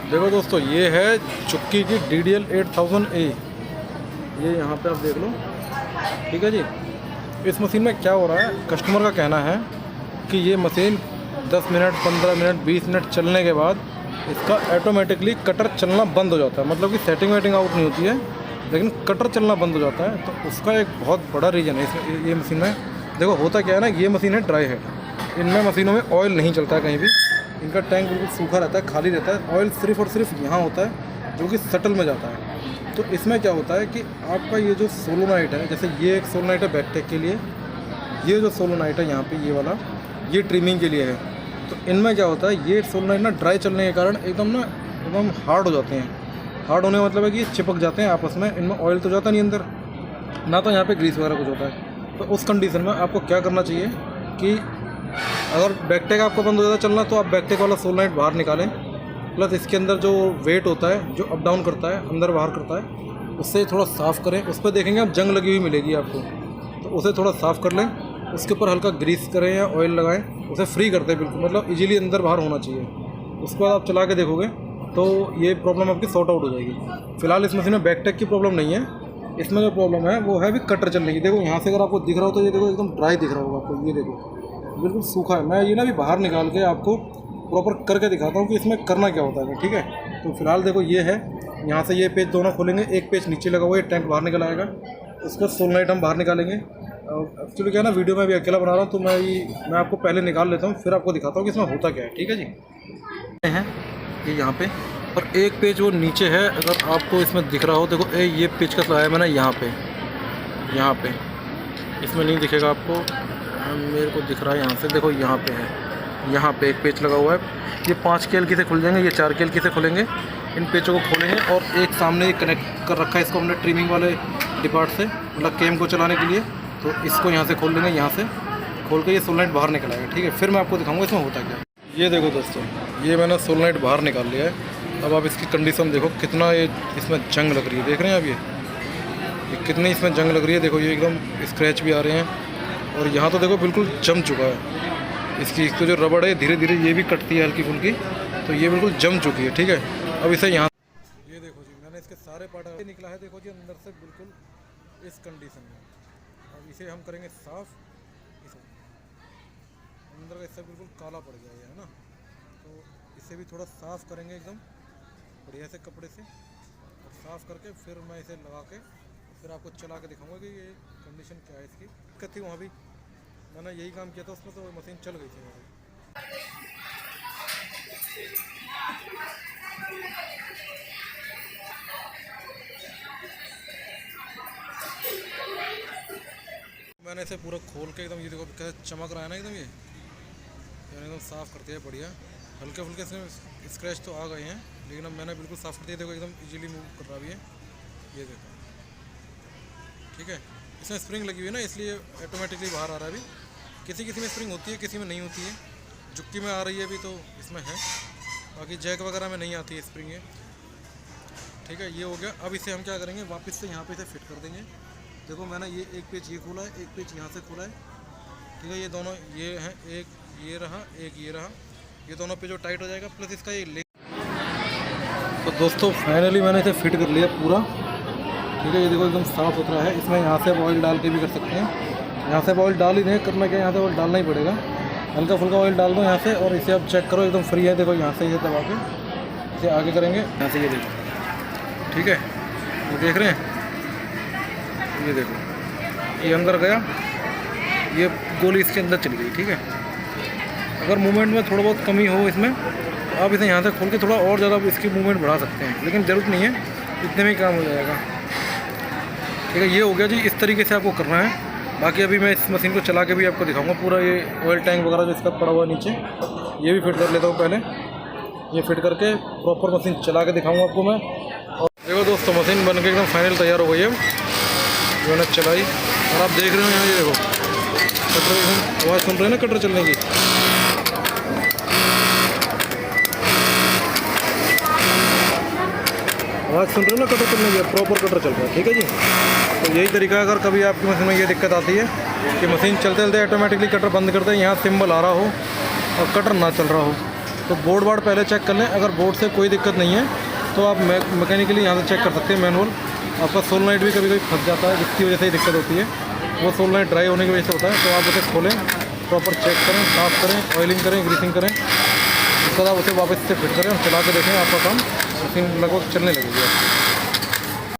देखो दोस्तों, ये है चुक्की की DDL 8000A। ये यहाँ पे आप देख लो, ठीक है जी। इस मशीन में क्या हो रहा है, कस्टमर का कहना है कि ये मशीन 10 मिनट 15 मिनट 20 मिनट चलने के बाद इसका ऑटोमेटिकली कटर चलना बंद हो जाता है। मतलब कि सेटिंग वेटिंग आउट नहीं होती है, लेकिन कटर चलना बंद हो जाता है। तो उसका एक बहुत बड़ा रीज़न है इसमें, ये मशीन में। देखो होता क्या है ना, ये मशीन है ड्राई हेड। इनमें मशीनों में ऑयल नहीं चलता है कहीं भी। इनका टैंक बिल्कुल सूखा रहता है, खाली रहता है। ऑयल सिर्फ और सिर्फ यहाँ होता है, जो कि सटल में जाता है। तो इसमें क्या होता है कि आपका ये जो सोलोनाइट है, जैसे ये एक सोलोनाइट है बैकटेक के लिए, ये जो सोलोनाइट है यहाँ पे ये वाला, ये ट्रिमिंग के लिए है। तो इनमें क्या होता है, ये सोलोनाइट ना ड्राई चलने के कारण एकदम हार्ड हो जाते हैं। हार्ड होने का मतलब है कि ये चिपक जाते हैं आपस में। इनमें ऑयल तो जाता नहीं अंदर, ना तो यहाँ पे ग्रीस वगैरह कुछ होता है। तो उस कंडीशन में आपको क्या करना चाहिए कि अगर बैकटेक आपका बंद हो जाता है चलना, तो आप बैकटेक वाला सोलोनाइट बाहर निकालें। प्लस इसके अंदर जो वेट होता है, जो अप डाउन करता है, अंदर बाहर करता है, उससे थोड़ा साफ़ करें। उस पर देखेंगे आप जंग लगी हुई मिलेगी आपको, तो उसे थोड़ा साफ़ कर लें। उसके ऊपर हल्का ग्रीस करें या ऑयल लगाएं, उसे फ्री करते हैं बिल्कुल, मतलब इजीली अंदर बाहर होना चाहिए। उसके बाद आप चला के देखोगे तो ये प्रॉब्लम आपकी सॉर्ट आउट हो जाएगी। फिलहाल इस मशीन में बैकटेक की प्रॉब्लम नहीं है। इसमें जो प्रॉब्लम है वो है भी कटर चलने की। देखो यहाँ से अगर आपको दिख रहा हो तो ये देखो एकदम ड्राई दिख रहा होगा आपको, ये देखो बिल्कुल सूखा है। मैं ये ना भी बाहर निकाल के आपको प्रॉपर करके दिखाता हूँ कि इसमें करना क्या होता है, ठीक है। तो फिलहाल देखो ये है, यहाँ से ये पेज दोनों खोलेंगे, एक पेज नीचे लगा हुआ है, टैंक बाहर निकल आएगा। उसका सोलोनाइट हम बाहर निकालेंगे। एक्चुअली क्या है ना, वीडियो में भी अकेला बना रहा हूँ, तो मैं आपको पहले निकाल लेता हूँ, फिर आपको दिखाता हूँ कि इसमें होता क्या है, ठीक है जी। हैं ये यहाँ पे, और एक पेज वो नीचे है, अगर आपको इसमें दिख रहा हो, देखो ये पेज का लगाया मैंने यहाँ पे इसमें नहीं दिखेगा आपको, मेरे को दिख रहा है यहाँ से। देखो यहाँ पे है, यहाँ पे एक पेज लगा हुआ है। ये 5 की एलकी से खुल जाएंगे, ये 4 की एलकी से खुलेंगे। इन पेजों को खोलेंगे और एक सामने कनेक्ट कर रखा है इसको हमने ट्रिमिंग वाले डिपार्ट से, मतलब केम को चलाने के लिए। तो इसको यहाँ से खोल लेंगे, यहाँ से खोल के ये सोलोनाइट बाहर निकल आएगा, ठीक है। फिर मैं आपको दिखाऊंगा इसमें होता क्या। ये देखो दोस्तों, ये मैंने सोलोनाइट बाहर निकाल लिया है। अब आप इसकी कंडीशन देखो, कितना ये इसमें जंग लग रही है, देख रहे हैं आप ये कितनी इसमें जंग लग रही है। देखो ये एकदम स्क्रैच भी आ रहे हैं, और यहाँ तो देखो बिल्कुल जम चुका है। इसकी जो रबड़ है धीरे धीरे ये भी कटती है हल्की फुल्की, तो ये बिल्कुल जम चुकी है, ठीक है। अब इसे यहाँ, ये देखो जी, मैंने इसके सारे पार्ट निकला है, देखो जी अंदर से बिल्कुल इस कंडीशन में। अब इसे हम करेंगे साफ़। अंदर का हिस्सा बिल्कुल काला पड़ गया है ना, तो इसे भी थोड़ा साफ़ करेंगे एकदम बढ़िया से कपड़े से, और साफ़ करके फिर मैं इसे लगा के फिर आपको चला के दिखाऊंगा कि ये कंडीशन क्या है इसकी। दिक्कत थी वहाँ भी, मैंने यही काम किया था उसमें, तो मशीन चल गई थी मेरी। मैंने इसे पूरा खोल के एकदम, ये देखो कैसे चमक रहा है ना एकदम, ये एकदम साफ़ कर दिया बढ़िया। हल्के फुल्के से स्क्रैच तो आ गए हैं, लेकिन अब मैंने बिल्कुल साफ़ कर दिया। देखो एकदम इजीली मूव कर रहा भी है, ये देखो, ठीक है। इसमें स्प्रिंग लगी हुई है ना, इसलिए ऑटोमेटिकली बाहर आ रहा है अभी। किसी में स्प्रिंग होती है, किसी में नहीं होती है। जुक्की में आ रही है अभी, तो इसमें है, बाकी जैक वगैरह में नहीं आती है स्प्रिंग ये, ठीक है। ये हो गया। अब इसे हम क्या करेंगे, वापस से यहाँ पे इसे फिट कर देंगे। देखो मैंने ये एक पेज ये खोला है, एक पेज यहाँ से खोला है, ठीक है। ये दोनों ये हैं, एक ये रहा, एक ये रहा, ये दोनों पेजों टाइट हो जाएगा, प्लस इसका ये लेग। तो दोस्तों फाइनली मैंने इसे फिट कर लिया पूरा, ठीक है। ये देखो एकदम साफ़ सुथरा है। इसमें यहाँ से ऑयल डाल के भी कर सकते हैं, यहाँ से ऑयल डाल ही दें, करना क्या, यहाँ से ऑयल डालना ही पड़ेगा। हल्का फुल्का ऑयल डाल दो यहाँ से, और इसे आप चेक करो एकदम फ्री है। देखो यहाँ से ये दबा के इसे आगे करेंगे, यहाँ से ये देखो, ठीक है। ये देख रहे हैं, ये देखो ये अंदर गया, ये गोली इसके अंदर चली गई, ठीक है। अगर मूवमेंट में थोड़ा बहुत कमी हो इसमें, तो आप इसे यहाँ से खोल के थोड़ा और ज़्यादा इसकी मूवमेंट बढ़ा सकते हैं, लेकिन ज़रूरत नहीं है, इतने में ही काम हो जाएगा, ठीक है। ये हो गया जी, इस तरीके से आपको करना है। बाकी अभी मैं इस मशीन को चला के भी आपको दिखाऊंगा पूरा। ये ऑयल टैंक वगैरह जो इसका पड़ा हुआ है नीचे, ये भी फिट कर लेता हूँ पहले। ये फिट करके प्रॉपर मशीन चला के दिखाऊंगा आपको मैं। और देखो दोस्तों, मशीन बन के एकदम फाइनल तैयार हो गई है। मैंने चलाई और आप देख रहे हो यहाँ, ये देखो कटर, आवाज़ सुन रहे हैं ना कटर चलने की। आवाज़ सुन रहे हो ना कटर चलने की, प्रॉपर कटर चल रहा है, ठीक है जी। तो यही तरीका है। अगर कभी आपकी मशीन में ये दिक्कत आती है कि मशीन चलते चलते ऑटोमेटिकली कटर बंद करते हैं, यहाँ सिंबल आ रहा हो और कटर ना चल रहा हो, तो बोर्ड वार्ड पहले चेक कर लें। अगर बोर्ड से कोई दिक्कत नहीं है तो आप मैकेनिकली यहाँ से चेक कर सकते हैं मैनुअल। आपका सोलनॉइड भी कभी कभी फंस जाता है, जिसकी वजह से ही दिक्कत होती है। वो सोलनॉइड ड्राई होने की वजह से होता है। तो आप उसे खोलें, प्रॉपर चेक करें, साफ़ करें, ऑयलिंग करें, ग्रीसिंग करें। उसके बाद आप उसे वापस से फिट करें और चला के देखें, आपका काम मशीन लगभग चलने लगेगी।